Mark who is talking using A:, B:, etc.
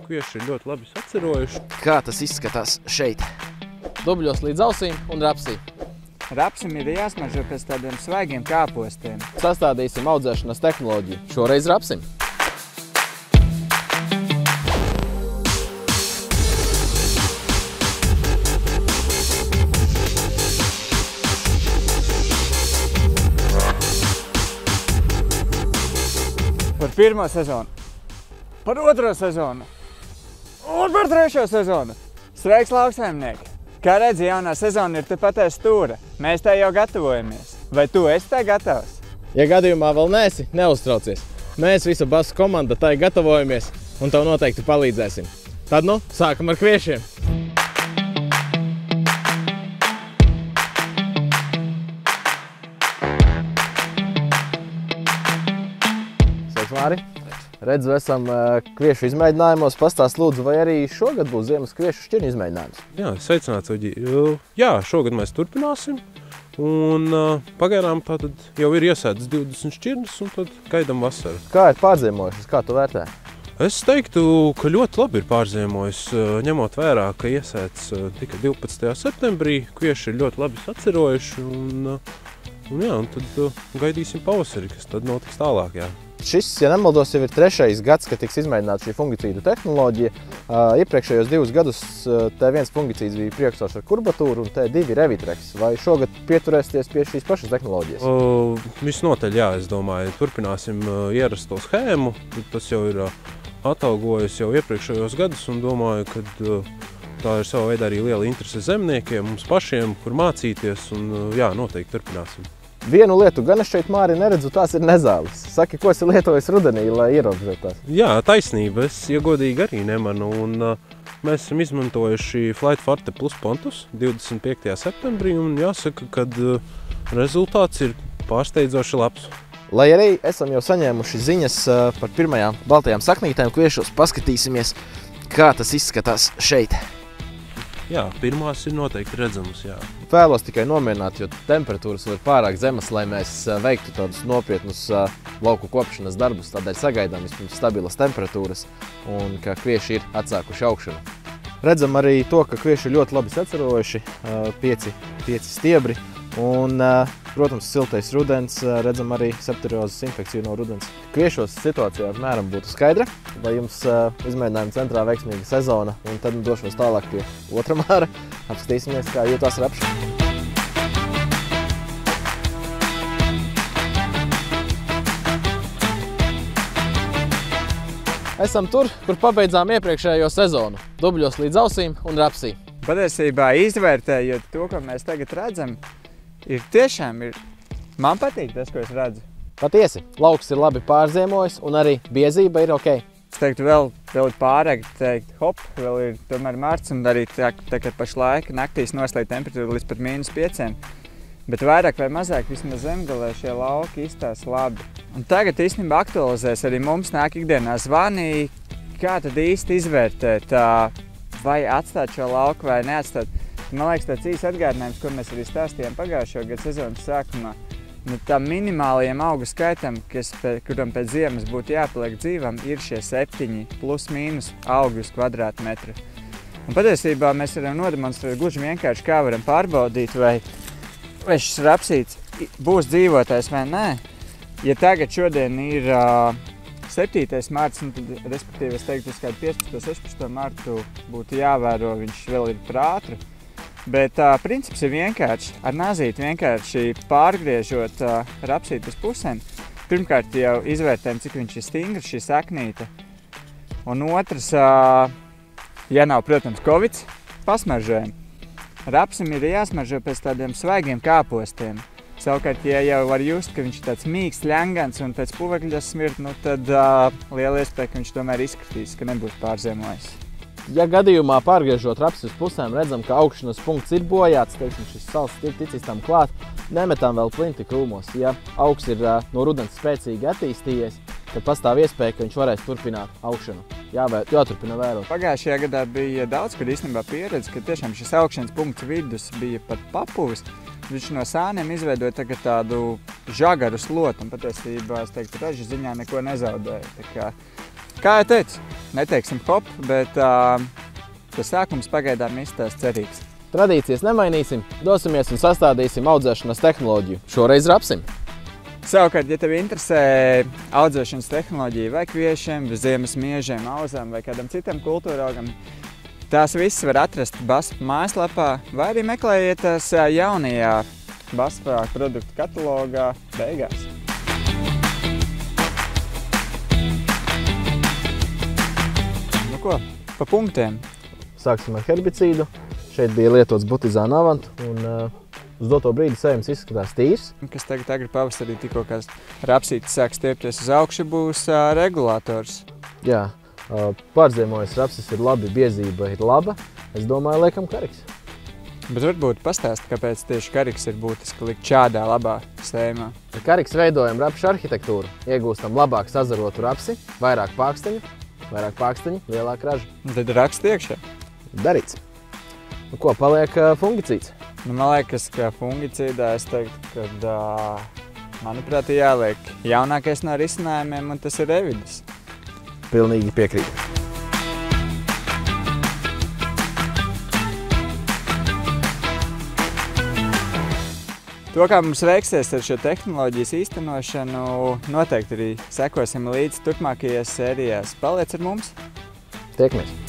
A: kvieši ir ļoti labi sacerojuši.
B: Kā tas izskatās šeit?
C: Dubļos līdz ausīm un rapsī.
D: Rapsim ir jāsmaržo pēc tādiem svaigiem kāpostiem.
C: Sastādīsim audzēšanas tehnoloģiju. Šoreiz rapsim.
D: Par pirmo sezonu, par otro sezonu un par trešo sezonu. Sveiks, lauksaimnieki! Kā redzi, jaunā sezona ir tepat aiz stūra. Mēs tā jau gatavojamies. Vai tu esi tā gatavs?
C: Ja gadījumā vēl neesi, neuztraucies. Mēs visa basu komanda tai gatavojamies un tev noteikti palīdzēsim. Tad nu, sākam ar kviešiem! Sveiks, Māri! Redzu, esam kviešu izmēģinājumos. Pastāst lūdzu, vai arī šogad būs ziemas kviešu šķirņu izmēģinājums?
A: Jā, sveicināts, Uģi. Jā, šogad mēs turpināsim. Un pagaidām tātad jau ir iesētas 20 šķirnes un tad gaidām vasaru.
C: Kā ir pārziemojušas? Kā tu vērtē?
A: Es teiktu, ka ļoti labi ir pārziemojis, ņemot vērā, ka iesēts tikai 12. septembrī. Kvieši ir ļoti labi sacerojuši un tad gaidīsim pavasari, kas tad notiks tālāk, jā.
C: Šis, ja nemaldos, jau ir 3. gads, kad tiks izmēģināta šī fungicīdu tehnoloģija. Iepriekšējos 2 gadus T1 fungicīds bija priekšsvars ar kurbatūru un T2 Revitreks. Vai šogad pieturēsties pie šīs pašas tehnoloģijas?
A: Visnotaļ, jā, es domāju, turpināsim ierasto schēmu. Tas jau ir atalgojis jau iepriekšējos gadus un domāju, ka tā ir sava veida arī liela interese zemniekiem, mums pašiem, kur mācīties un jā, noteikti turpināsim.
C: Vienu lietu gan es šeit, Māri, neredzu, tās ir nezāles. Saki, ko esi lietojis rudenī, lai ierobežotās?
A: Jā, taisnība. Es, ja godīgi, arī nemanu. Un mēs esam izmantojuši Flight Forte Plus Pontus 25. septembrī un jāsaka, ka rezultāts ir pārsteidzoši labs.
C: Lai arī esam jau saņēmuši ziņas par pirmajām baltajām saknītēm kviešos, paskatīsimies, kā tas izskatās šeit.
A: Jā, pirmās ir noteikti redzamas, jā.
C: Vēlos tikai nomierināt, jo temperatūras var pārāk zemas, lai mēs veiktu tādus nopietnus lauku kopšanas darbus. Tādēļ sagaidām vispirms stabilas temperatūras un ka kvieši ir atsākuši augšanu. Redzam arī to, ka kvieši ir ļoti labi sacerojuši, 5 stiebri. Un, protams, siltais rudens, redzam arī septeriozes infekciju no rudens. Kviešos situācijā apmēram būtu skaidra, vai jums izmēģinājuma centrā veiksmīga sezona, un tad došos tālāk pie otra māra. Apskatīsimies, kā jūtās rapšana. Esam tur, kur pabeidzām iepriekšējo sezonu. Dubļos līdz ausīm un rapsī.
D: Patiesībā izvērtējot to, ko mēs tagad redzam, man patīk tas, ko es redzu.
C: Patiesi, lauks ir labi pārziemojis un arī biezība ir ok.
D: Es teiktu, vēl ir pārāk teikt, hop, vēl ir tomēr marts un arī tagad pašlaik naktīs noslīd temperatūra līdz pat -5. Bet vairāk vai mazāk vismaz zemgalē šie lauki izstās labi. Un tagad īstenībā aktualizēs arī mums nāk ikdienā zvani, kā tad īsti izvērtēt, vai atstāt šo lauku vai neatstāt. Man liekas, tāds īsts atgādinājums, ko mēs arī stāstījām pagājušo gadu sezonas sākumā. Tam minimālajiem augu skaitam, kuram pēc ziemas būtu jāpaliek dzīvam, ir šie 7 plus mīnus augi uz kvadrātmetru. Un patiesībā mēs varam nodemonstrēt gluži vienkārši, kā varam pārbaudīt, vai šis rapsīts būs dzīvotājs vai nē. Ja tagad šodien ir 7. mārts, tad, respektīvi, es teiktu, uz kādu 15. 16. martu būtu jāvēro, viņš vēl ir par ātru. Bet princips ir vienkārši, ar nazīti vienkārši pārgriežot rapsīti uz pusēm. Pirmkārt jau izvērtējam, cik viņš ir stingrs, šī saknīte. Un otrs, ja nav, protams, kovids, pasmaržojam. Rapsim ir jāsmaržo pēc tādiem svaigiem kāpostiem. Savukārt, ja jau var just, ka viņš ir tāds mīksts, ļangans un pēc puvekļa smirt, tad liela iespēja, ka viņš tomēr izskatīs, ka nebūs pārziemojis.
C: Ja gadījumā pārgriežot rapsi uz pusēm, redzam, ka augšanas punkts ir bojāts, teiksim, šis sals ir ticis tam klāt, nemetam vēl plinti krūmos. Ja augs ir no rudens spēcīgi attīstījies, tad pastāv iespēja, ka viņš varēs turpināt augšanu. Jāturpina vērot.
D: Pagājušajā gadā bija daudz, kad īstenībā pieredze, ka tiešām šis augšanas punkts vidus bija pat papuvis. Viņš no sāniem izveidoja tagad tādu žagaru slotu, un patiesībā, es teiktu, raža ziņā neko nezaudēja. Tā kā Kā jau teicu, neteiksim hop, bet tas sākums pagaidām izstās cerīgs.
C: Tradīcijas nemainīsim, dosimies un sastādīsim audzēšanas tehnoloģiju. Šoreiz rapsim.
D: Savukārt, ja tev interesē audzēšanas tehnoloģija vai kviešiem, ziemas miežiem, auzām vai kādam citam kultūraugam, tās visas var atrast BASF mājaslapā, vai arī meklējiet tās jaunajā BASF produktu katalogā beigās. Nu ko, pa punktiem.
C: Sāksim ar herbicīdu. Šeit bija lietots butizāna avant, un uz doto brīdi sējums izskatās tīrs.
D: Kas tagad agri pavasarī tikko kā rapsītis sāk stiepties uz augšu, būs regulators.
C: Jā, pārziemojas rapsis ir labi, biezība ir laba. Es domāju, liekam kariks.
D: Bet varbūt pastāst, kāpēc tieši kariks ir būtiski likt šādā labā sējumā.
C: Ar kariks veidojam rapšu arhitektūru, iegūstam labāk sazarotu rapsi, vairāk pāksteņu, lielāk ražu.
D: Tad rakst iekšā.
C: Darīts. Nu, ko paliek fungicīds?
D: Nu, man liekas, ka fungicīdā es teiktu, ka, manuprāt, jāliek jaunākais no risinājumiem, un tas ir Evidis.
C: Pilnīgi piekrīt.
D: To, kā mums veiksies ar šo tehnoloģijas īstenošanu, noteikti arī sekosim līdz turpmākajās sērijās. Paliec ar mums!
C: Tiekamies!